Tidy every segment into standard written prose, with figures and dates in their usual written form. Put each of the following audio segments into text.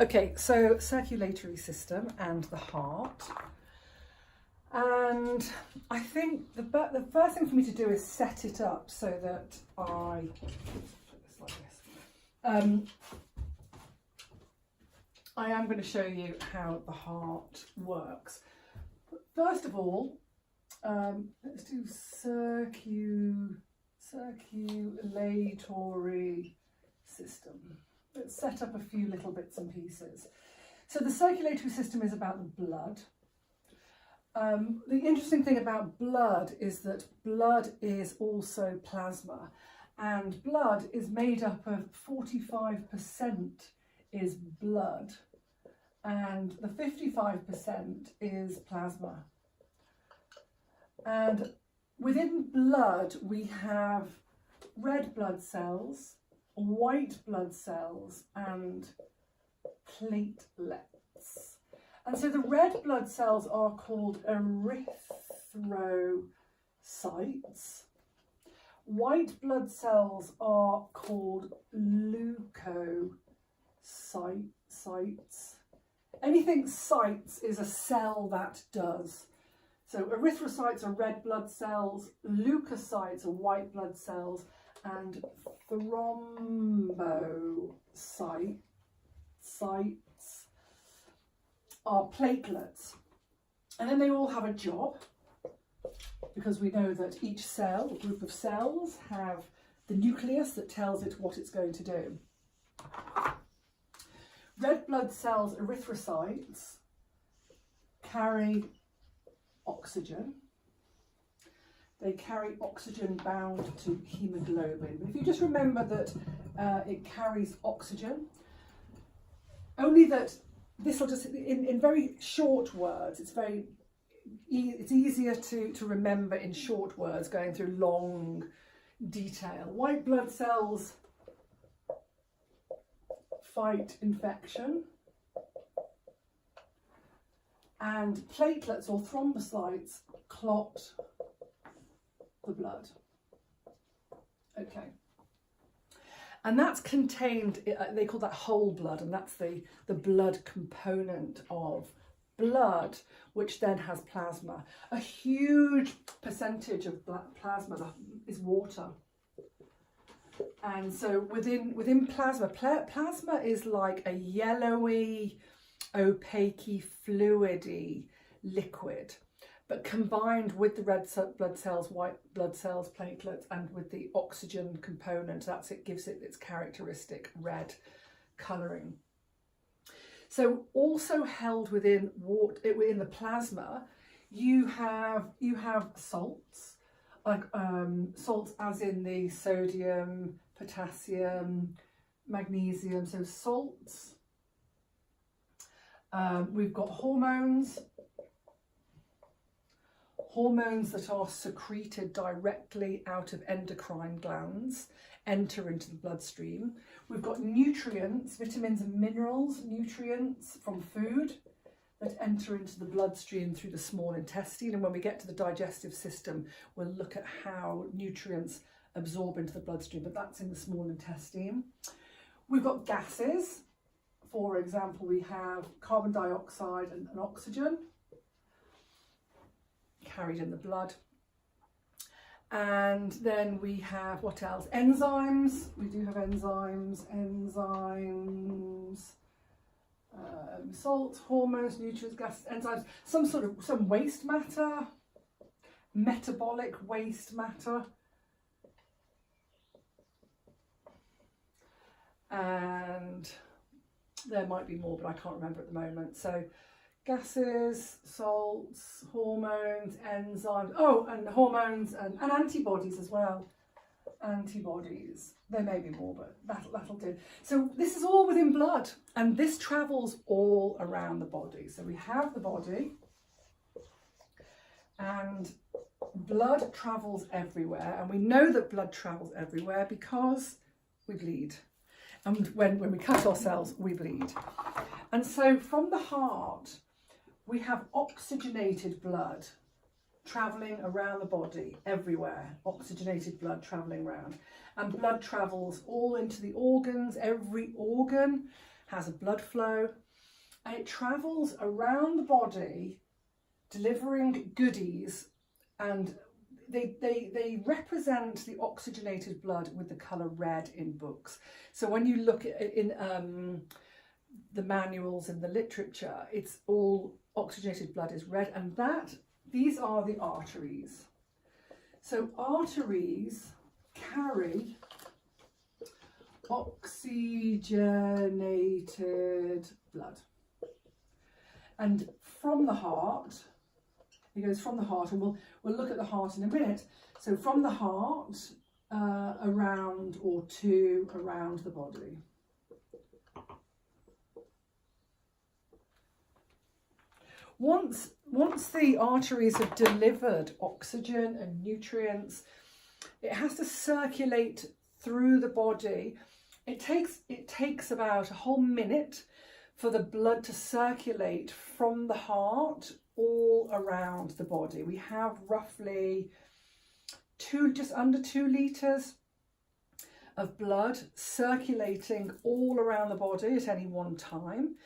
Okay, so circulatory system and the heart. And I think the first thing for me to do is set it up so that I am going to show you how the heart works. First of all, let's do circulatory system. Let's set up a few little bits and pieces. So the circulatory system is about the blood. The interesting thing about blood is that blood is also plasma, and blood is made up of 45% is blood and the 55% is plasma. And within blood we have red blood cells, white blood cells and platelets. And so the red blood cells are called erythrocytes. White blood cells are called leukocytes. Anything cytes is a cell that does. So erythrocytes are red blood cells, leukocytes are white blood cells, and thrombocytes are platelets. And then they all have a job, because we know that each cell, or group of cells, have the nucleus that tells it what it's going to do. Red blood cells, erythrocytes, carry oxygen. They carry oxygen bound to hemoglobin. But if you just remember that it carries oxygen, only that this will just, in very short words, it's easier to remember in short words, going through long detail. White blood cells fight infection, and platelets or thrombocytes clot the blood. Okay. And that's contained, they call that whole blood, and that's the blood component of blood, which then has plasma. A huge percentage of plasma is water. And so within plasma, plasma is like a yellowy, opaque, fluidy liquid, but combined with the red blood cells, white blood cells, platelets, and with the oxygen component, gives it its characteristic red colouring. So also held within the plasma, you have salts, like salts as in the sodium, potassium, magnesium. So salts. We've got hormones that are secreted directly out of endocrine glands, enter into the bloodstream. We've got nutrients, vitamins and minerals, nutrients from food that enter into the bloodstream through the small intestine. And when we get to the digestive system, we'll look at how nutrients absorb into the bloodstream, but that's in the small intestine. We've got gases. For example, we have carbon dioxide and oxygen carried in the blood. And then we have, what else? Enzymes. We do have enzymes, salts, hormones, nutrients, gases, enzymes, some waste matter, metabolic waste matter. And there might be more, but I can't remember at the moment. So gases, salts, hormones, enzymes, and hormones and antibodies as well. Antibodies. There may be more, but that'll do. So this is all within blood, and this travels all around the body. So we have the body, and blood travels everywhere, and we know that blood travels everywhere because we bleed. And when we cut ourselves, we bleed. And so from the heart, we have oxygenated blood travelling around the body, everywhere. Oxygenated blood travelling around. And blood travels all into the organs. Every organ has a blood flow, and it travels around the body delivering goodies, and they represent the oxygenated blood with the colour red in books. So when you look at in the manuals and the literature, it's all oxygenated blood is red, and these are the arteries. So arteries carry oxygenated blood, and from the heart, it goes from the heart, and we'll look at the heart in a minute. So from the heart around the body. Once the arteries have delivered oxygen and nutrients, it has to circulate through the body. It takes about a whole minute for the blood to circulate from the heart all around the body. We have roughly just under 2 litres of blood circulating all around the body at any one time.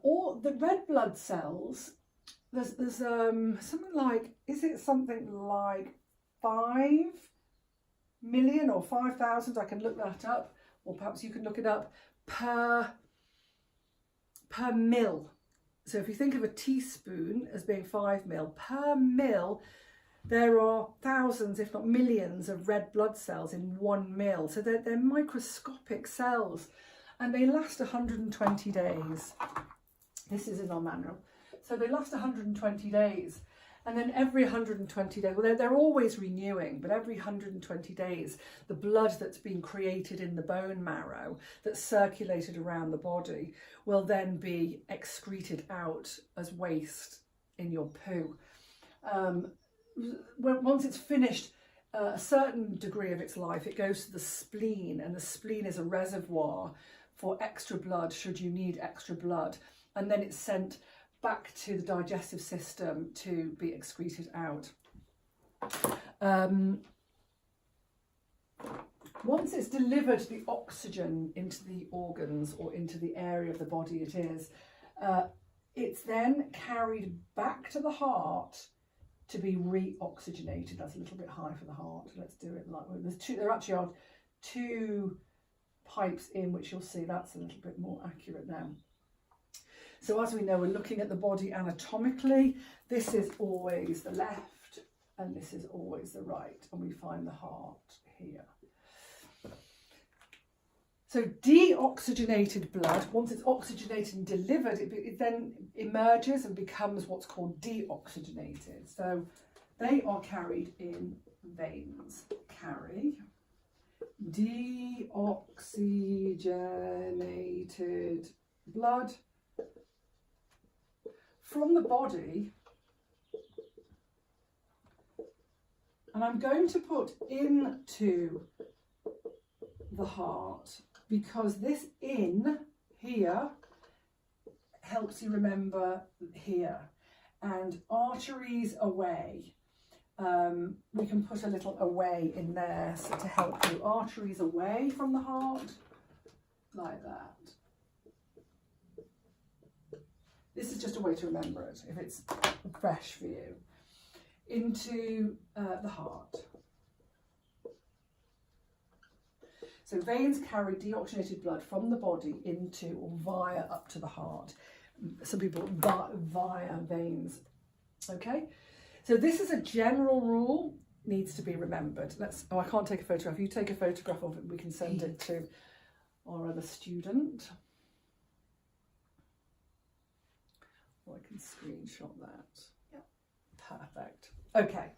Or the red blood cells, there's something like, is it something like 5 million or 5,000, I can look that up, or perhaps you can look it up, per mil. So if you think of a teaspoon as being 5 mil, per mil there are thousands, if not millions, of red blood cells in 1 mil. So they're microscopic cells, and they last 120 days. This is in our manual. So they last 120 days. And then every 120 days, well, they're always renewing, but every 120 days, the blood that's been created in the bone marrow, that's circulated around the body, will then be excreted out as waste in your poo. Once it's finished a certain degree of its life, it goes to the spleen, and the spleen is a reservoir for extra blood should you need extra blood. And then it's sent back to the digestive system to be excreted out. Once it's delivered the oxygen into the organs or into the area of the body it's then carried back to the heart to be re-oxygenated. That's a little bit high for the heart. Let's do it like there actually are 2 pipes in, which you'll see that's a little bit more accurate now. So as we know, we're looking at the body anatomically. This is always the left and this is always the right, and we find the heart here. So deoxygenated blood, once it's oxygenated and delivered, it then emerges and becomes what's called deoxygenated. So they are carried in veins. Carry deoxygenated blood from the body, and I'm going to put into the heart because this in here helps you remember here, and arteries away. We can put a little away in there so to help you. Arteries away from the heart, like that. This is just a way to remember it if it's fresh for you. Into the heart. So veins carry deoxygenated blood from the body into or via up to the heart. Some people via veins. Okay, so this is a general rule, needs to be remembered. I can't take a photograph. You take a photograph of it, we can send it to our other student. Or I can screenshot that. Yep. Perfect. Okay.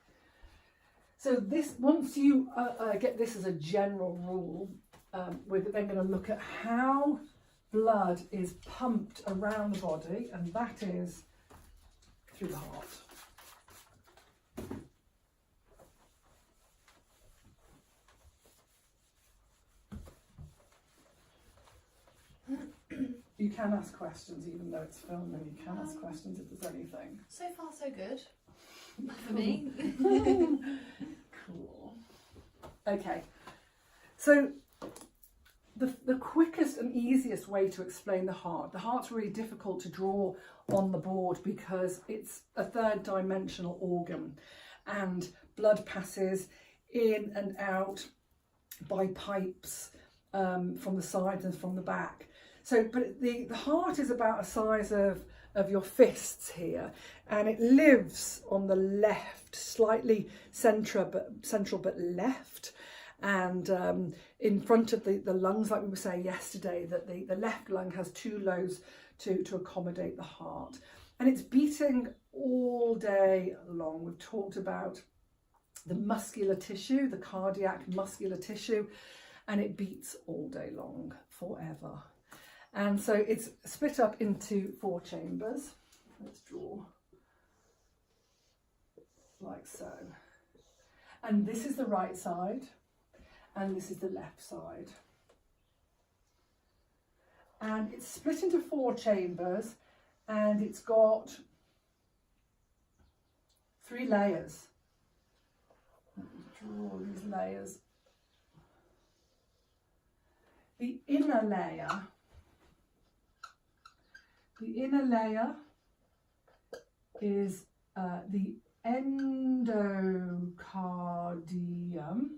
So this, once you get this as a general rule, we're then going to look at how blood is pumped around the body, and that is through the heart. You can ask questions even though it's filming. You can ask questions if there's anything. So far so good for me. Cool. Okay, so the quickest and easiest way to explain the heart's really difficult to draw on the board because it's a third dimensional organ and blood passes in and out by pipes from the sides and from the back. So, but the heart is about the size of your fists here, and it lives on the left, slightly central but left. And in front of the lungs, like we were saying yesterday, that the left lung has two lobes to accommodate the heart. And it's beating all day long. We've talked about the muscular tissue, the cardiac muscular tissue, and it beats all day long, forever. And so it's split up into 4 chambers. Let's draw like so. And this is the right side. And this is the left side. And it's split into 4 chambers, and it's got 3 layers. Let me draw these layers. The inner layer is the endocardium.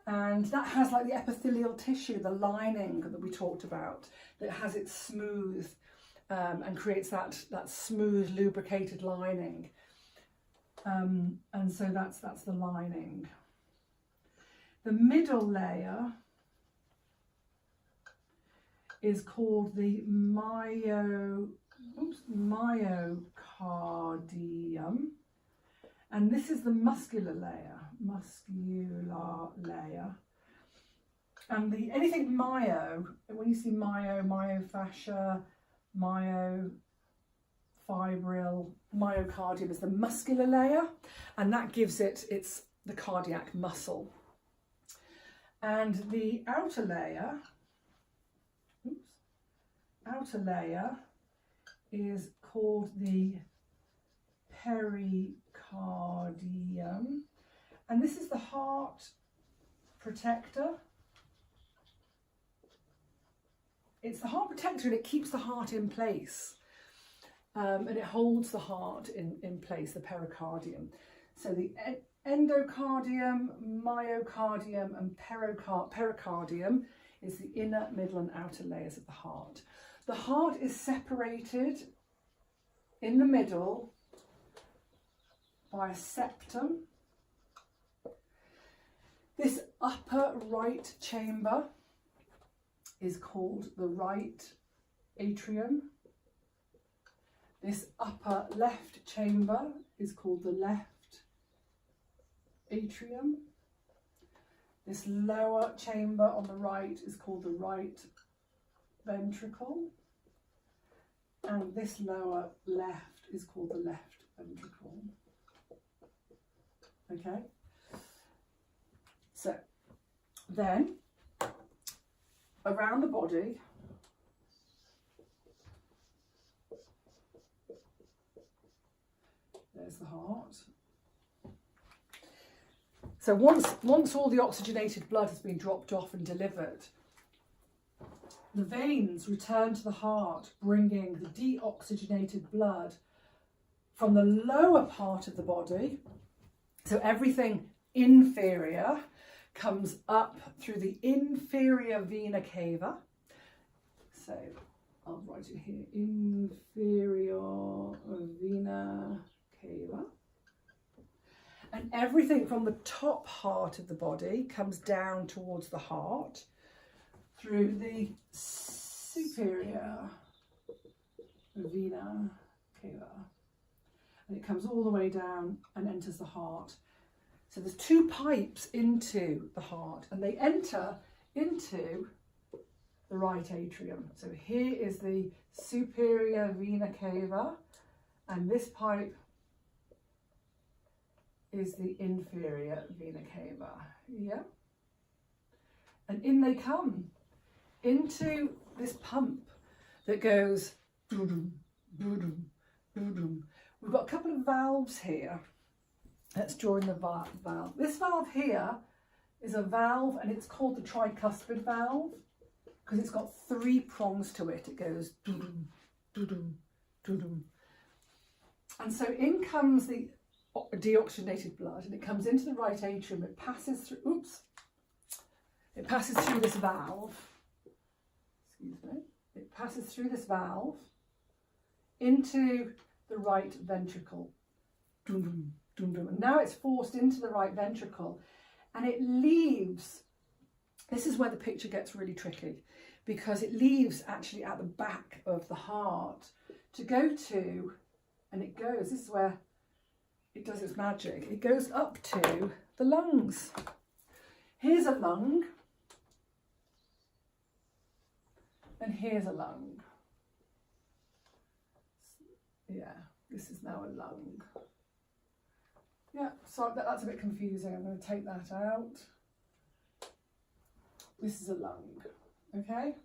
And that has like the epithelial tissue, the lining that we talked about, that has it smooth and creates that smooth, lubricated lining. And so that's the lining. The middle layer is called the myocardium. And this is the muscular layer. And anything myo, when you see myofascia, myofibril, myocardium is the muscular layer, and that gives it's the cardiac muscle. And the outer layer is called the pericardium, and this is the heart protector. It's the heart protector, and it keeps the heart in place, and it holds the heart in place, the pericardium. So the endocardium, myocardium and pericardium is the inner, middle and outer layers of the heart. The heart is separated in the middle by a septum. This upper right chamber is called the right atrium. This upper left chamber is called the left atrium. This lower chamber on the right is called the right ventricle. And this lower left is called the left ventricle. Okay? So, then, around the body, there's the heart. So once all the oxygenated blood has been dropped off and delivered, the veins return to the heart, bringing the deoxygenated blood from the lower part of the body. So everything inferior comes up through the inferior vena cava. So I'll write it here, inferior vena cava. And everything from the top part of the body comes down towards the heart through the superior vena cava. And it comes all the way down and enters the heart. So there's 2 pipes into the heart, and they enter into the right atrium. So here is the superior vena cava, and this pipe is the inferior vena cava. Yeah. And in they come into this pump that goes doo-doo, doo-doo, doo-doo. We've got a couple of valves here. Let's draw in the valve. This valve here is a valve, and it's called the tricuspid valve. because it's got 3 prongs to it. It goes doo-dum, doo-dum, doo-dum. And so in comes the deoxygenated blood, and it comes into the right atrium. It passes through, it passes through this valve. Excuse me. It passes through this valve into the right ventricle. Dum-dum, dum-dum. And now it's forced into the right ventricle, and it leaves. This is where the picture gets really tricky, because it leaves actually at the back of the heart to go to, and it goes, this is where it does its magic. It goes up to the lungs. Here's a lung, and here's a lung. Yeah, this is now a lung. Yeah, so that's a bit confusing. I'm going to take that out. This is a lung, okay?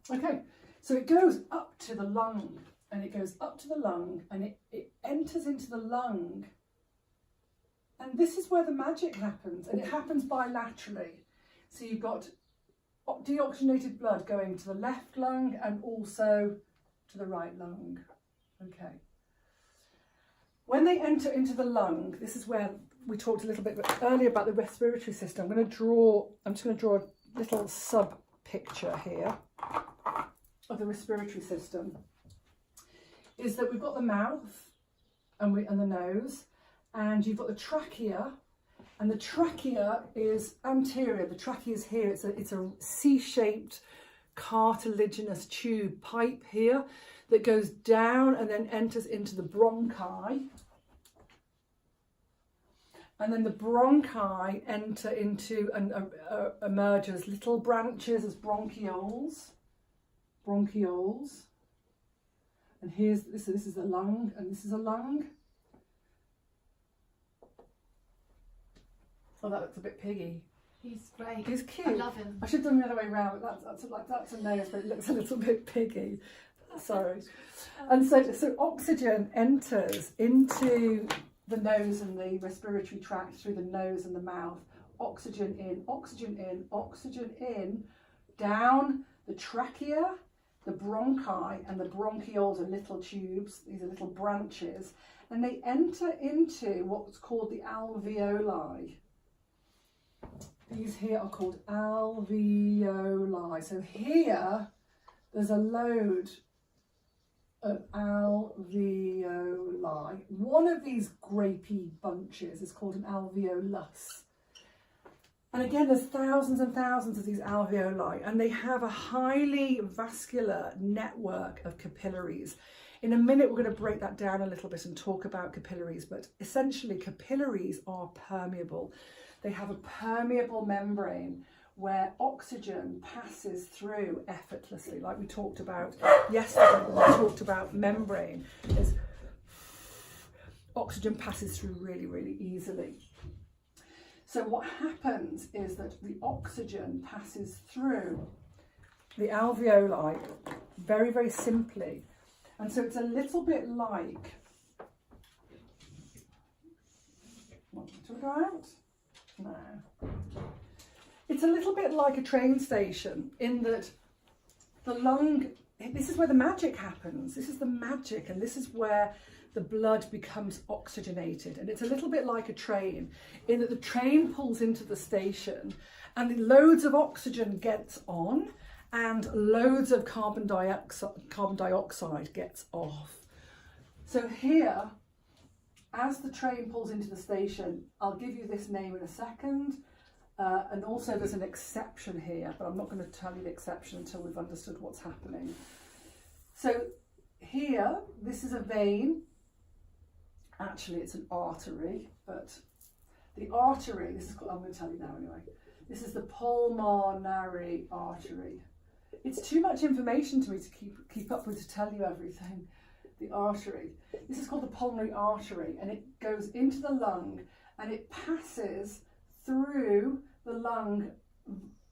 Okay, so it goes up to the lung, and it goes up to the lung, and it enters into the lung, and this is where the magic happens, and it happens bilaterally. So you've got deoxygenated blood going to the left lung and also to the right lung. Okay. When they enter into the lung, this is where we talked a little bit earlier about the respiratory system. I'm just going to draw a little sub picture here of the respiratory system. Is that we've got the mouth and the nose, and you've got the trachea, and the trachea is anterior. The trachea is here. It's a C-shaped cartilaginous tube pipe here that goes down and then enters into the bronchi. And then the bronchi enter into and emerge as little branches as bronchioles. And here's this is a lung, and this is a lung. Oh, that looks a bit piggy. He's great. He's cute. I love him. I should have done the other way around, but that's a nose, but it looks a little bit piggy. Sorry. And so oxygen enters into the nose and the respiratory tract through the nose and the mouth. Oxygen in, oxygen in, oxygen in, down the trachea, the bronchi, and the bronchioles are little tubes. These are little branches, and they enter into what's called the alveoli. These here are called alveoli. So here there's a load of alveoli. One of these grapey bunches is called an alveolus. And again, there's thousands and thousands of these alveoli, and they have a highly vascular network of capillaries. In a minute, we're going to break that down a little bit and talk about capillaries, but essentially capillaries are permeable. They have a permeable membrane where oxygen passes through effortlessly, like we talked about yesterday when we talked about membrane. Oxygen passes through really, really easily. So what happens is that the oxygen passes through the alveoli very, very simply. And so it's a little bit like, want to go out? No. It's a little bit like a train station in that the lung, this is where the magic happens. This is the magic, and this is where the blood becomes oxygenated. And it's a little bit like a train in that the train pulls into the station and loads of oxygen gets on and loads of carbon dioxide gets off. So here, as the train pulls into the station, I'll give you this name in a second. And also there's an exception here, but I'm not going to tell you the exception until we've understood what's happening. So here, this is a vein. Actually, it's an artery, but the artery, this is what I'm going to tell you now anyway. This is the pulmonary artery. It's too much information to me to keep up with to tell you everything. The artery. This is called the pulmonary artery, and it goes into the lung, and it passes through the lung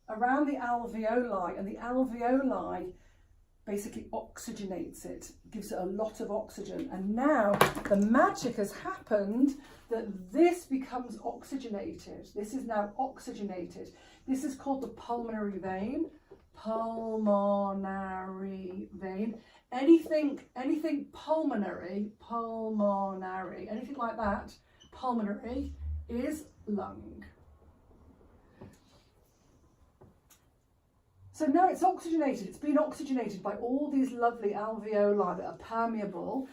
around the alveoli, and the alveoli basically oxygenates it, gives it a lot of oxygen. And now the magic has happened that this becomes oxygenated. This is now oxygenated. This is called the pulmonary vein. Pulmonary vein. Anything pulmonary, anything like that, pulmonary is lung. So now it's oxygenated. It's been oxygenated by all these lovely alveoli that are permeable.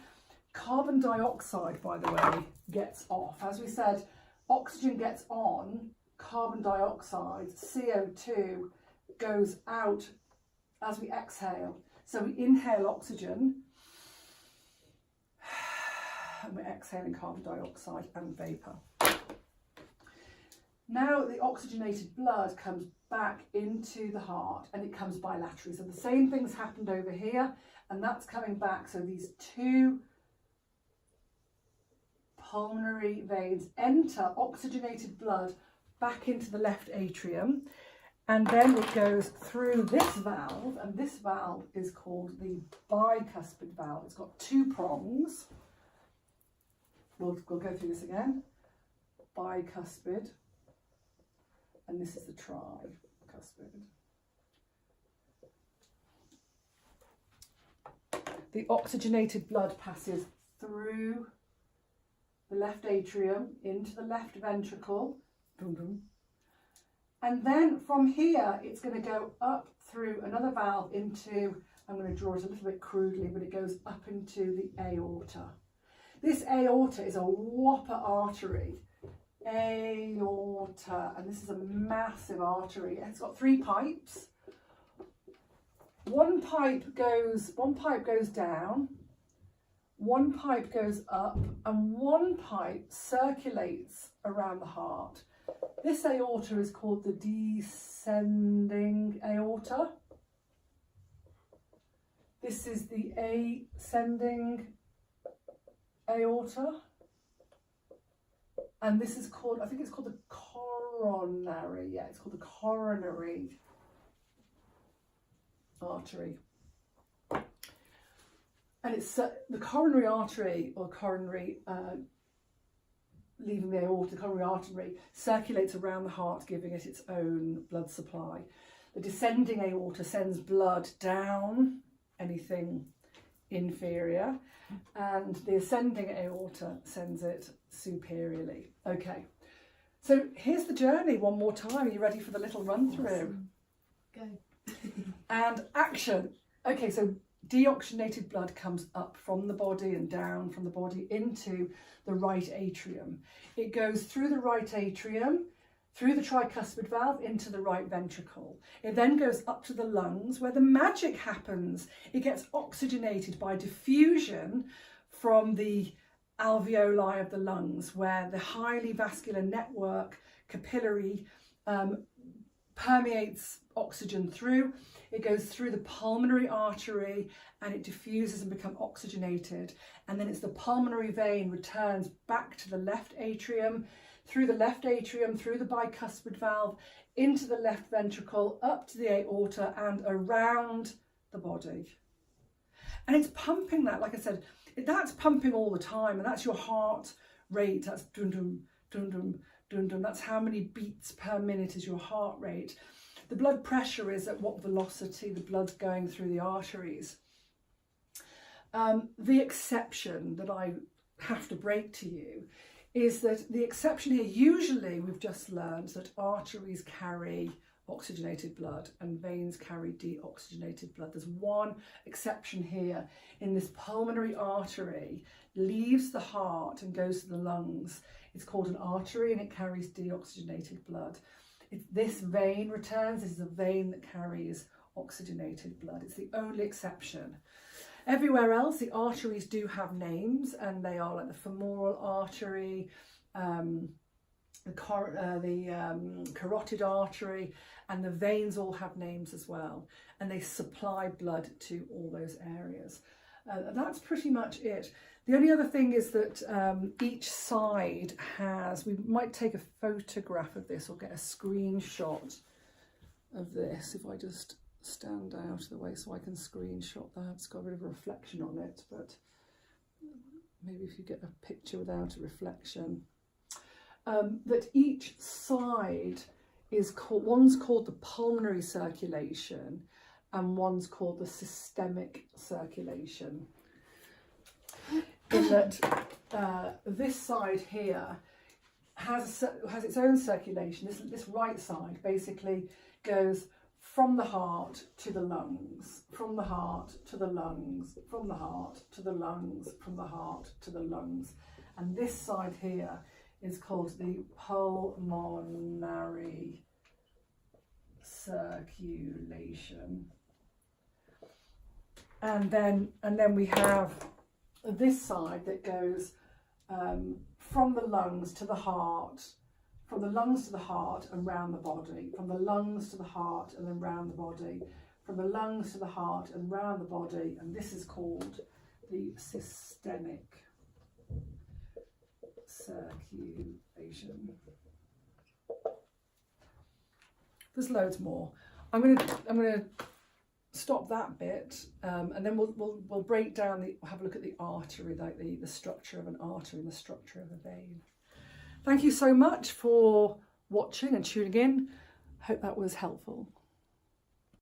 Carbon dioxide, by the way, gets off. As we said, oxygen gets on, carbon dioxide, CO2, goes out as we exhale. So we inhale oxygen and we're exhaling carbon dioxide and vapour. Now the oxygenated blood comes back into the heart and it comes bilaterally. So the same thing's happened over here and that's coming back. So these two pulmonary veins enter oxygenated blood back into the left atrium, and then it goes through this valve, and this valve is called the bicuspid valve. It's got two prongs. We'll go through this again. Bicuspid, and this is the tricuspid. The oxygenated blood passes through the left atrium into the left ventricle, boom, boom. And then from here, it's going to go up through another valve into, I'm going to draw it a little bit crudely, but it goes up into the aorta. This aorta is a whopper artery. Aorta, and this is a massive artery. It's got three pipes. One pipe goes down, one pipe goes up, and one pipe circulates around the heart. This aorta is called the descending aorta. This is the ascending aorta. And this is called, I think it's called the coronary. Yeah, it's called the coronary artery. And it's the coronary artery, or coronary, leaving the aorta, the coronary artery circulates around the heart, giving it its own blood supply. The descending aorta sends blood down, anything inferior, and the ascending aorta sends it superiorly. Okay, so here's the journey one more time. Are you ready for the little run through? Awesome. Go. And action. Okay, so deoxygenated blood comes up from the body and down from the body into the right atrium. It goes through the right atrium, through the tricuspid valve into the right ventricle. It then goes up to the lungs where the magic happens. It gets oxygenated by diffusion from the alveoli of the lungs, where the highly vascular network, capillary, permeates oxygen through. It goes through the pulmonary artery and it diffuses and becomes oxygenated. And then it's the pulmonary vein returns back to the left atrium, through the left atrium, through the bicuspid valve, into the left ventricle, up to the aorta and around the body. And it's pumping that, like I said, that's pumping all the time, and that's your heart rate. That's dun dun dun dun dun dun. That's how many beats per minute is your heart rate. The blood pressure is at what velocity the blood's going through the arteries. The exception that I have to break to you is that the exception here, usually we've just learned that arteries carry oxygenated blood and veins carry deoxygenated blood. There's one exception here. In this pulmonary artery, leaves the heart and goes to the lungs. It's called an artery and it carries deoxygenated blood. This vein returns. This is a vein that carries oxygenated blood. It's the only exception. Everywhere else, the arteries do have names, and they are like the femoral artery, the carotid artery, and the veins all have names as well, and they supply blood to all those areas. That's pretty much it. The only other thing is that each side has, we might take a photograph of this or get a screenshot of this if I just stand out of the way so I can screenshot that. It's got a bit of a reflection on it, but maybe if you get a picture without a reflection. That each side is called, one's called the pulmonary circulation and one's called the systemic circulation. In that this side here has its own circulation. This right side basically goes from the heart to the lungs, from the heart to the lungs, from the heart to the lungs, from the heart to the lungs. And this side here is called the pulmonary circulation. And then we have this side that goes from the lungs to the heart, from the lungs to the heart and round the body, from the lungs to the heart and then round the body, from the lungs to the heart and round the body, and this is called the systemic circulation. There's loads more. I'm gonna stop that bit, and then we'll break down have a look at the artery, like the structure of an artery and the structure of a vein. Thank you so much for watching and tuning in. Hope that was helpful.